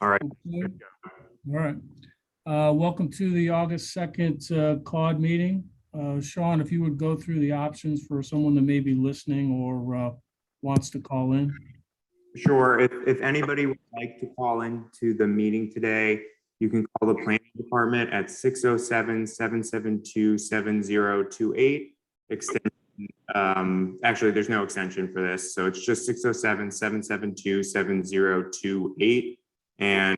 All right. Okay. All right. Welcome to the August 2nd CAUD meeting. Sean, if you would go through the options for someone that may be listening or wants to call in. Sure. If anybody would like to call into the meeting today, you can call the planning department at 607-772-7028. Extension, actually, there's no extension for this. So it's just 607-772-7028. And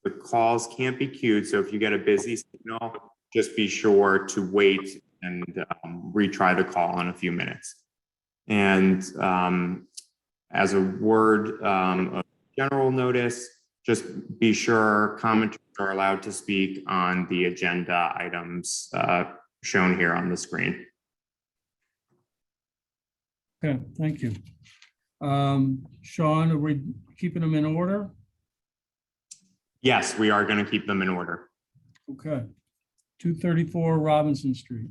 the calls can't be queued. So if you get a busy signal, just be sure to wait and retry the call in a few minutes. And as a word of general notice, just be sure commenters are allowed to speak on the agenda items shown here on the screen. Okay, thank you. Sean, are we keeping them in order? Yes, we are going to keep them in order. Okay. 234 Robinson Street.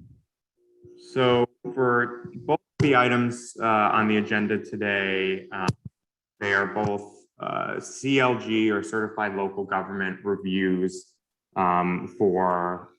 So for both the items on the agenda today, they are both CLG or certified local government reviews for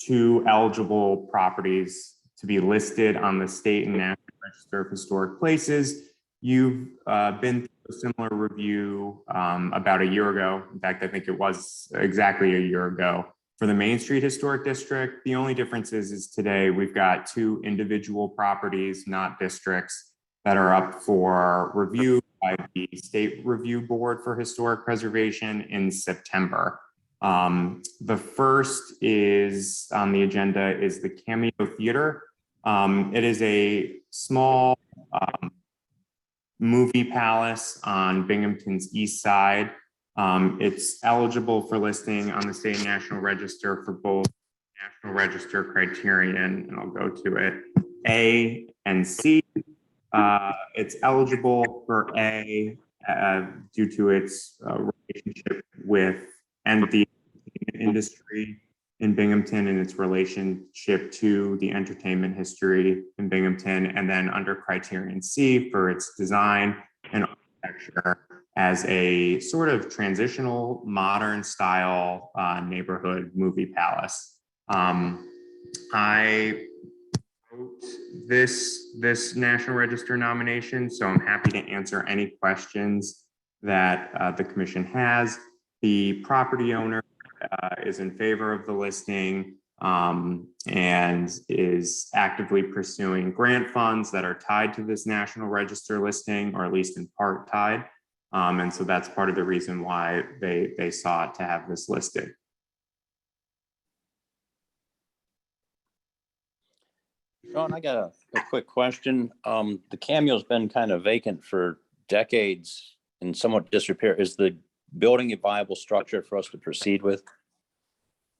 two eligible properties to be listed on the state and national register of historic places. You've been through a similar review about a year ago. In fact, I think it was exactly a year ago for the Main Street Historic District. The only difference is today we've got two individual properties, not districts, that are up for review by the State Review Board for Historic Preservation in September. The first is on the agenda is the Cameo Theater. It is a small movie palace on Binghamton's east side. It's eligible for listing on the state national register for both national register criterion, and I'll go to it, A and C. It's eligible for A due to its relationship with the industry in Binghamton and its relationship to the entertainment history in Binghamton, and then under criterion C for its design and architecture as a sort of transitional modern style neighborhood movie palace. I wrote this National Register nomination, so I'm happy to answer any questions that the commission has. The property owner is in favor of the listing and is actively pursuing grant funds that are tied to this National Register listing, or at least in part tied. And so that's part of the reason why they sought to have this listed. Sean, I got a quick question. The Cameo's been kind of vacant for decades and somewhat disrepair. Is the building a viable structure for us to proceed with?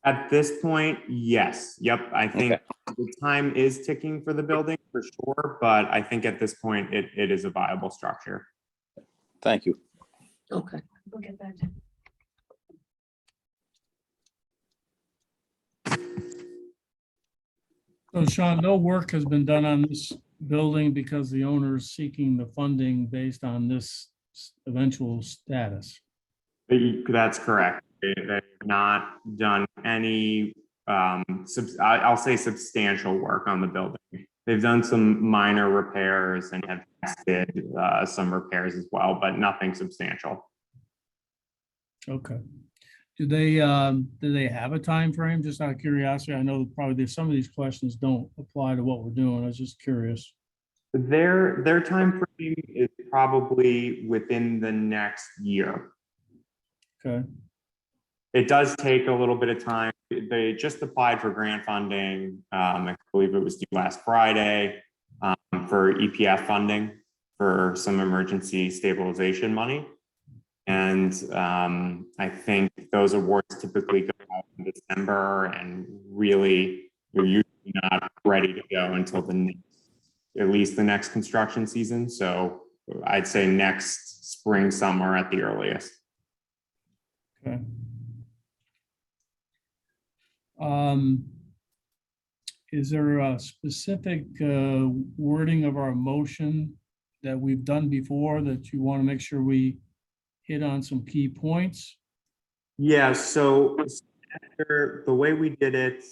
At this point, yes. Yep. I think the time is ticking for the building for sure, but I think at this point it is a viable structure. Thank you. Okay. We'll get that. So Sean, no work has been done on this building because the owner is seeking the funding based on this eventual status. That's correct. They've not done any, I'll say substantial work on the building. They've done some minor repairs and have tested some repairs as well, but nothing substantial. Okay. Do they have a time frame? Just out of curiosity, I know probably some of these questions don't apply to what we're doing. I was just curious. Their time frame is probably within the next year. Okay. It does take a little bit of time. They just applied for grant funding. I believe it was due last Friday for EPF funding for some emergency stabilization money. And I think those awards typically go out in December, and really you're usually not ready to go until at least the next construction season. So I'd say next spring, summer at the earliest. Okay. Is there a specific wording of our motion that we've done before that you want to make sure we hit on some key points. Yeah, so the way we did it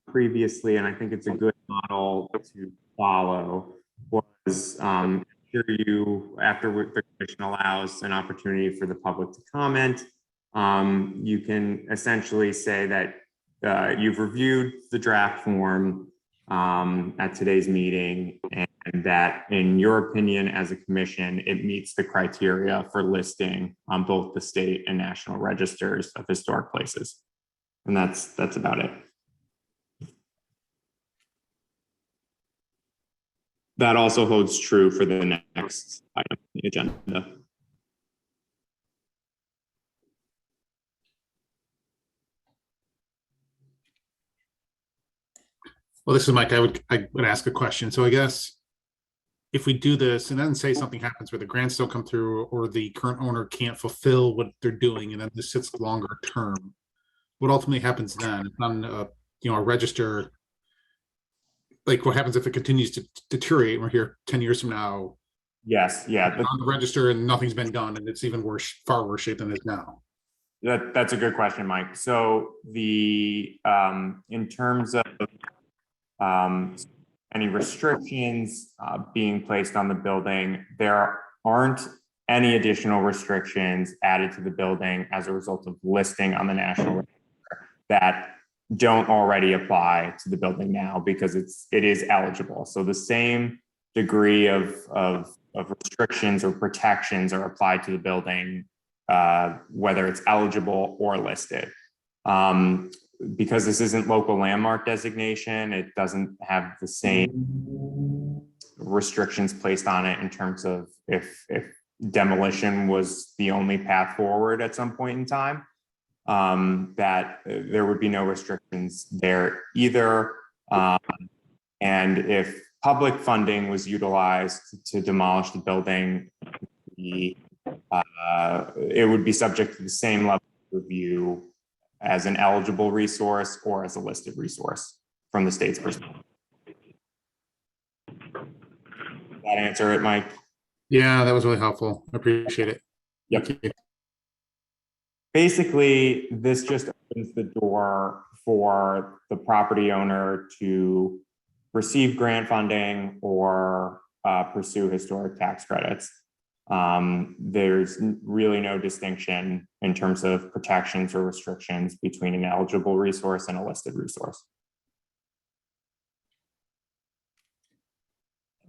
previously, and I think it's a good model to follow, was here you, after the commission allows an opportunity for the public to comment, you can essentially say that you've reviewed the draft form at today's meeting, and that in your opinion as a commission, it meets the criteria for listing on both the state and national registers of historic places. And that's about it. That also holds true for the next item on the agenda. Well, this is Mike. I would ask a question. So I guess if we do this and then say something happens where the grants don't come through or the current owner can't fulfill what they're doing, and then this sits longer term, what ultimately happens then? If on a register, like what happens if it continues to deteriorate? We're here 10 years from now. Yes, yeah, On the register and nothing's been done, and it's even worse, far worse shape than it is now. that's a good question, Mike. So the in terms of any restrictions being placed on the building, there aren't any additional restrictions added to the building as a result of listing on the national register that don't already apply to the building now, because it is eligible. So the same degree of restrictions or protections are applied to the building, whether it's eligible or listed. Because this isn't local landmark designation, it doesn't have the same restrictions placed on it in terms of if demolition was the only path forward at some point in time, that there would be no restrictions there either. And if public funding was utilized to demolish the building, it would be subject to the same level of review as an eligible resource or as a listed resource from the state's perspective. Does that answer it, Mike? Yeah, that was really helpful. I appreciate it. Yep. Thank you. Basically, this just opens the door for the property owner to receive grant funding or pursue historic tax credits. There's really no distinction in terms of protections or restrictions between an eligible resource and a listed resource.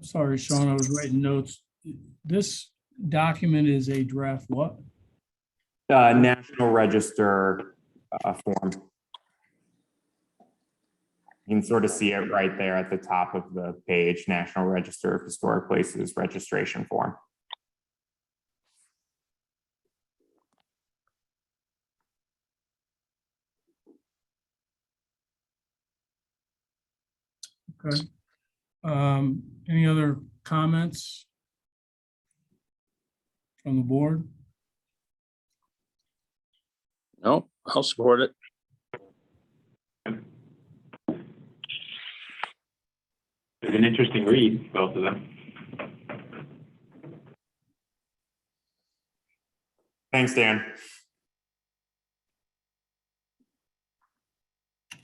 Sorry, Sean, I was writing notes. This document is a draft what? National Register form. You can sort of see it right there at the top of the page, National Register of Historic Places registration form. Okay. Any other comments from the board? No, I'll support it. It's an interesting read, both of them. Thanks, Dan.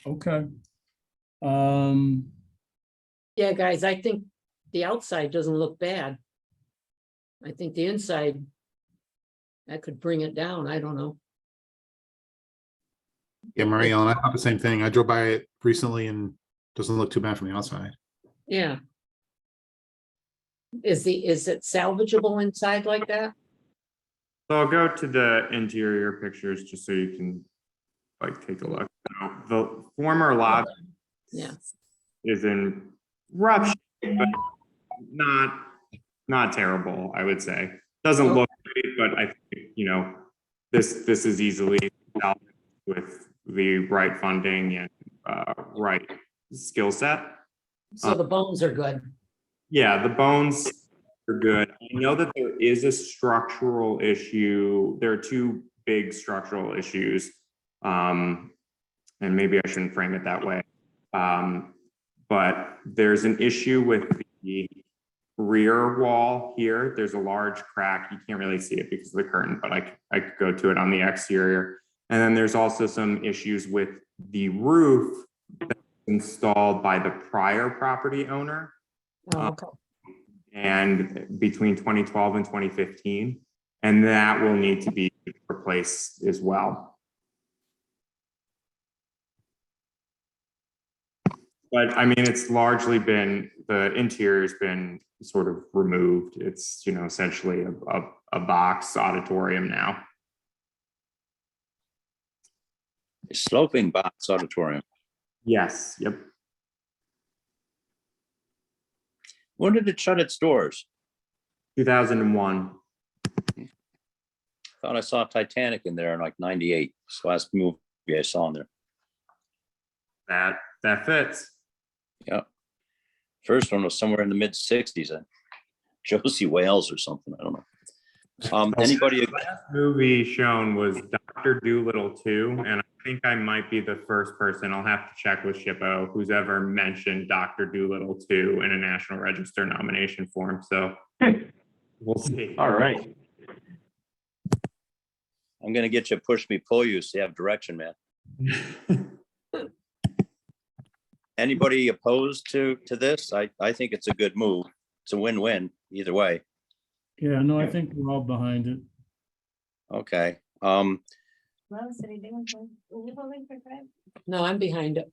Okay. Yeah, guys, I think the outside doesn't look bad. I think the inside, that could bring it down. I don't know. Yeah, Mary Ellen, I thought the same thing. I drove by it recently and doesn't look too bad from the outside. Yeah. Is it salvageable inside like that? So I'll go to the interior pictures just so you can take a look. The former lobby Yeah. is in rough shape, but not terrible, I would say. Doesn't look great, but I think, this is easily salvaged with the right funding and right skill set. So the bones are good. Yeah, the bones are good. I know that there is a structural issue. There are two big structural issues. And maybe I shouldn't frame it that way. But there's an issue with the rear wall here, there's a large crack. You can't really see it because of the curtain, but I could go to it on the exterior. And then there's also some issues with the roof that's installed by the prior property owner. Oh, okay. And between 2012 and 2015, and that will need to be replaced as well. But I mean, it's largely been, the interior's been sort of removed. It's, you know, essentially a box auditorium now. A sloping box auditorium. Yes, yep. When did it shut its doors? 2001. Thought I saw Titanic in there in like 98. It's the last movie I saw in there. That fits. Yeah. First one was somewhere in the mid 60s. Josie Wales or something. I don't know. Anybody? Last movie shown was Dr. Dolittle 2, and I think I might be the first person, I'll have to check with Shippo, who's ever mentioned Dr. Dolittle 2 in a National Register nomination form. So we'll see. All right. I'm gonna get you a push me pull you so you have direction, man. Anybody opposed to this? I think it's a good move. It's a win-win either way. Yeah, no, I think we're all behind it. Okay. No, I'm behind it.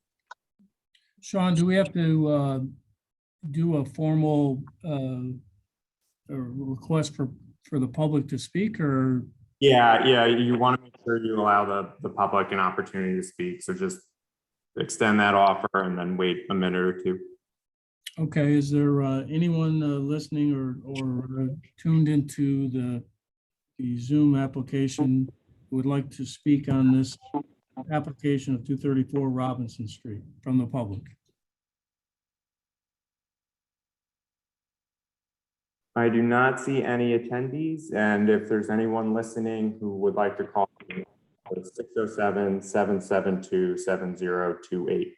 Sean, do we have to do a formal request for the public to speak, or? Yeah, you want to make sure you allow the public an opportunity to speak. So just extend that offer and then wait a minute or two. Okay, is there anyone listening or tuned into the Zoom application who would like to speak on this application of 234 Robinson Street from the public? I do not see any attendees, and if there's anyone listening who would like to call, it's 607-772-7028.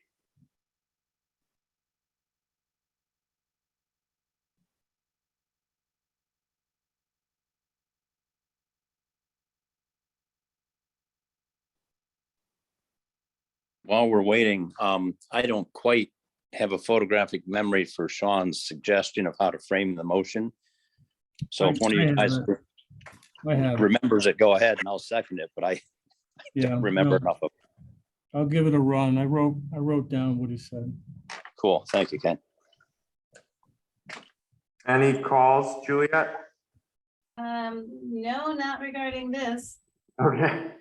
While we're waiting, I don't quite have a photographic memory for Sean's suggestion of how to frame the motion. So if one of you guys I have, remembers it, go ahead and I'll second it, but I yeah, don't remember no, enough of it. I'll give it a run. I wrote down what he said. Cool. Thank you, Ken. Any calls, Juliet? No, not regarding this. Okay.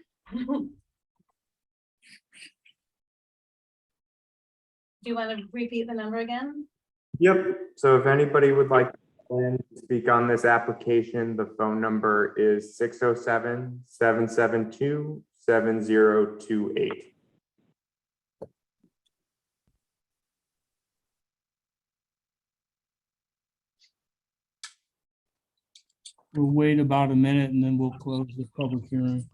Do you want to repeat the number again? Yep. So if anybody would like to speak on this application, the phone number is 607-772-7028. We'll wait about a minute and then we'll close the public hearing.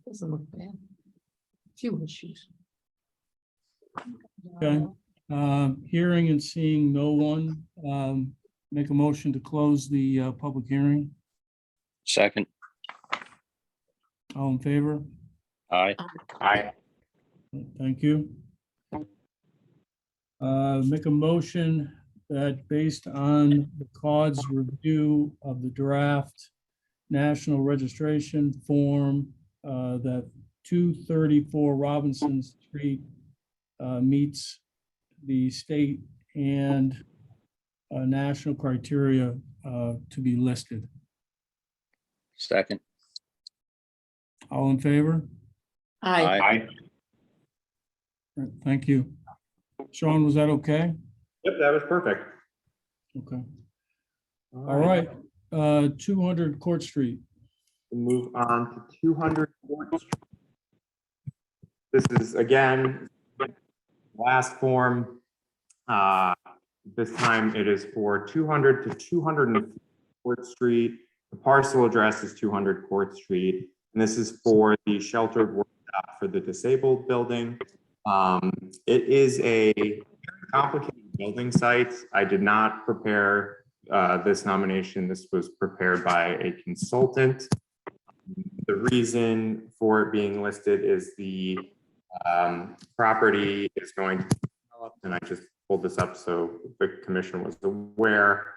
Doesn't look bad. Few issues. Okay. Hearing and seeing no one, make a motion to close the public hearing. Second. All in favor? Aye. Aye. Thank you. Make a motion that based on the Caud's review of the draft national registration form, that 234 Robinson Street meets the state and national criteria to be listed. Second. All in favor? Aye. Aye. Thank you. Sean, was that okay? Yep, that was perfect. Okay, all right. 200 Court Street. We'll move on to 200 Court Street. This is again, last form. This time it is for 200 to 200 Court Street. The parcel address is 200 Court Street, and this is for the sheltered workshop for the disabled building. It is a very complicated building site. I did not prepare this nomination. This was prepared by a consultant. The reason for it being listed is the property is going to be developed, and I just pulled this up so the commission was aware,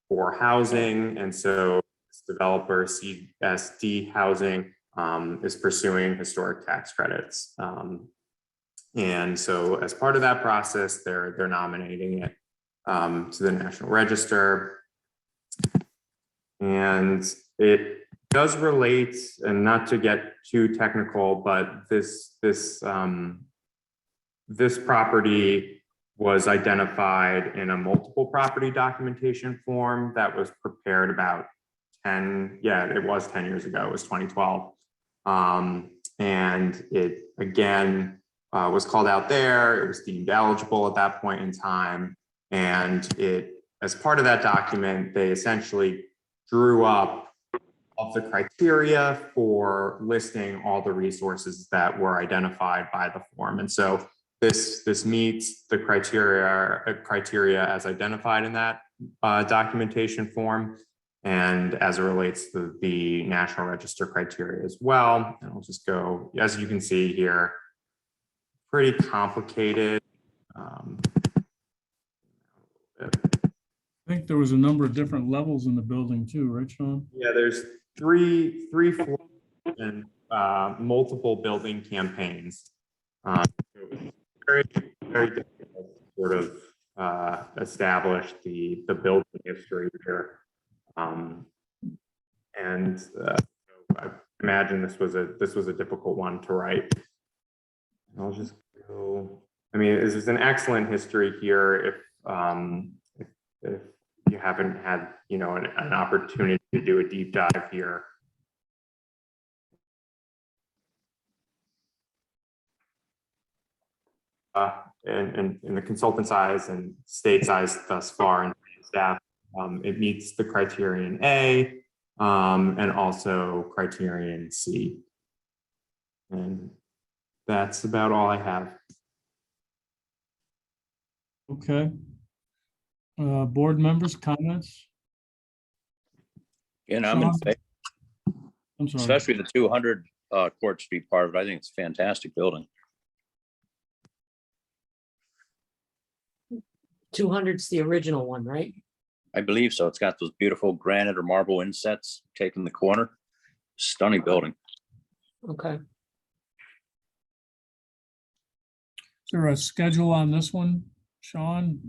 for housing. And so this developer, CSD Housing, is pursuing historic tax credits. And so as part of that process, they're nominating it to the National Register. And it does relate, and not to get too technical, but this property was identified in a multiple property documentation form that was prepared about 10 years ago. It was 2012. And it again was called out there. It was deemed eligible at that point in time. And as part of that document, they essentially drew up of the criteria for listing all the resources that were identified by the form. And so this meets the criteria as identified in that documentation form, and as it relates to the National Register criteria as well. And I'll just go, as you can see here, pretty complicated. I think there was a number of different levels in the building too, right, Sean? Yeah, there's three floors and multiple building campaigns. It was very difficult to sort of establish the building history here. So I imagine this was a difficult one to write. I'll just go. I mean, this is an excellent history here. If you haven't had, an opportunity to do a deep dive here. And the consultant size and state size thus far and staff, it meets the criterion A and also criterion C. And that's about all I have. Okay. Board members, comments? And I'm in Sean? favor, I'm sorry. especially the 200 Court Street part of it. I think it's a fantastic building. 200's the original one, right? I believe so. It's got those beautiful granite or marble insets taking the corner. Stunning building. Okay. Is there a schedule on this one, Sean?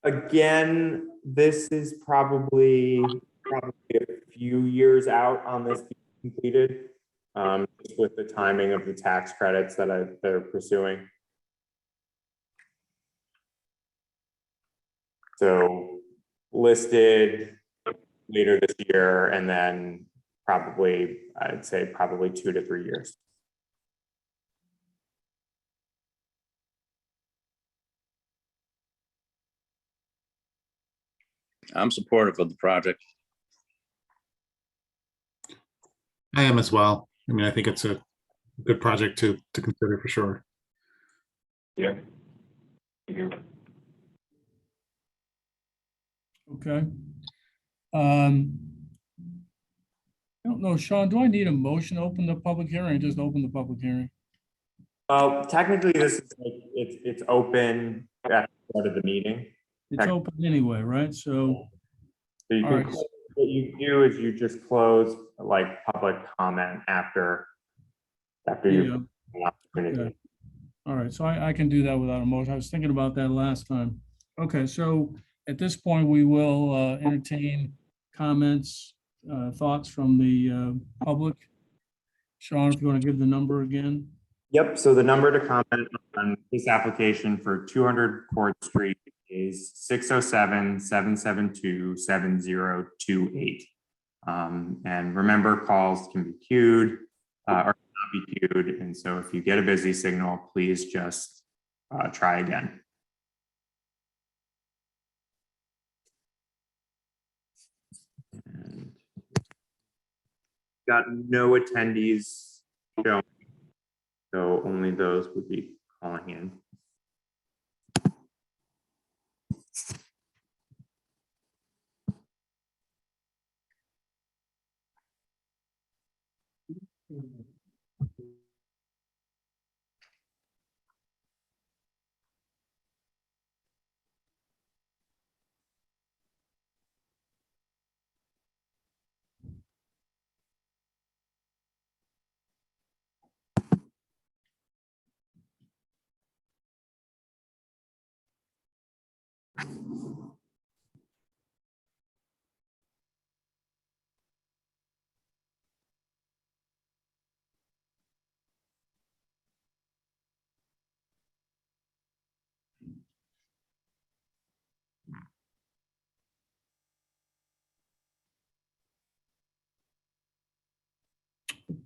Again, this is probably a few years out on this being completed, just with the timing of the tax credits that they're pursuing. So listed later this year, and then I'd say probably 2 to 3 years. I'm supportive of the project. I am as well. I mean, I think it's a good project to consider for sure. Yeah. Okay. I don't know, Sean, do I need a motion to open the public hearing or just open the public hearing? Well, technically, this is it's open at the start of the meeting. It's open anyway, right? So, So you all can, right. what you do is you just close like public comment after Yeah, you. okay. All right, so I can do that without a motion. I was thinking about that last time. Okay, so at this point, we will entertain comments, thoughts from the public. Sean, if you want to give the number again. Yep, so the number to comment on this application for 200 Court Street is 607-772-7028. And remember, calls can be queued or not be queued. And so if you get a busy signal, please just try again. And got no attendees shown, so only those would be calling in.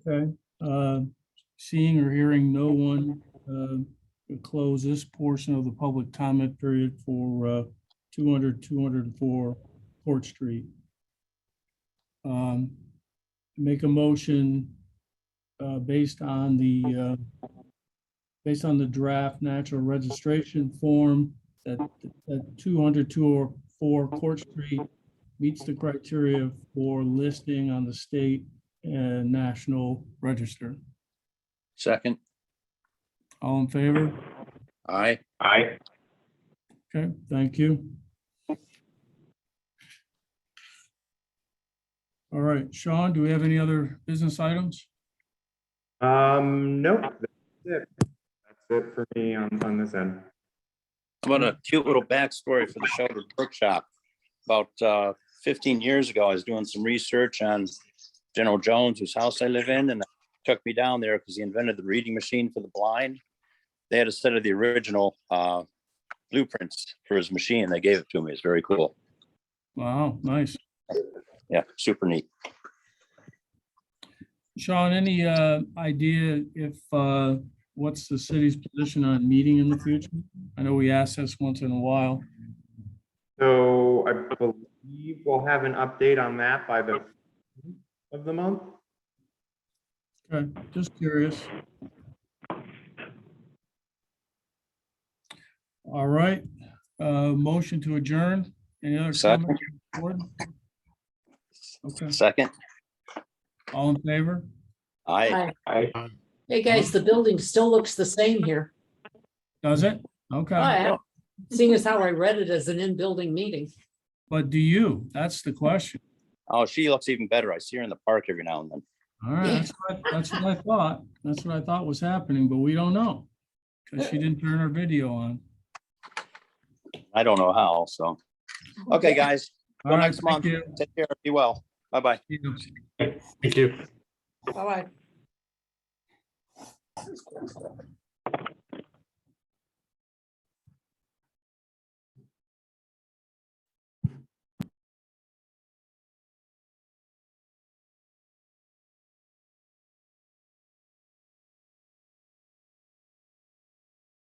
Okay, seeing or hearing no one, we'll close this portion of the public comment period for 204 Court Street. Make a motion based on the draft natural registration form that 204 Court Street meets the criteria for listing on the state and national register. Second. All in favor? Aye. Aye. Okay, thank you. All right, Sean, do we have any other business items? Nope, that's it. That's it for me on this end. How about a cute little backstory for the Sheltered Workshop? About 15 years ago, I was doing some research on General Jones, whose house I live in, and took me down there because he invented the reading machine for the blind. They had a set of the original blueprints for his machine. They gave it to me. It's very cool. Wow, nice. Yeah, super neat. Sean, any idea if what's the city's position on meeting in the future? I know we ask this once in a while. So I believe we'll have an update on that by the end of the month. Okay, just curious. All right, motion to adjourn. Any other Second. comments? Board? Okay, Second. all in favor? Aye. Hi. Aye. Hey, guys, the building still looks the same here. Does it? Oh, Okay, yeah. Seeing as how I read it as an in-building meeting. but do you? That's the question. Oh, she looks even better. I see her in the park every now and then. All right, that's what I thought. That's what I thought was happening, but we don't know. Because she didn't turn her video on. I don't know how, so. Okay, guys. All Till right, next thank month. you. Take care. Be well. Bye-bye. Thank you. Bye-bye.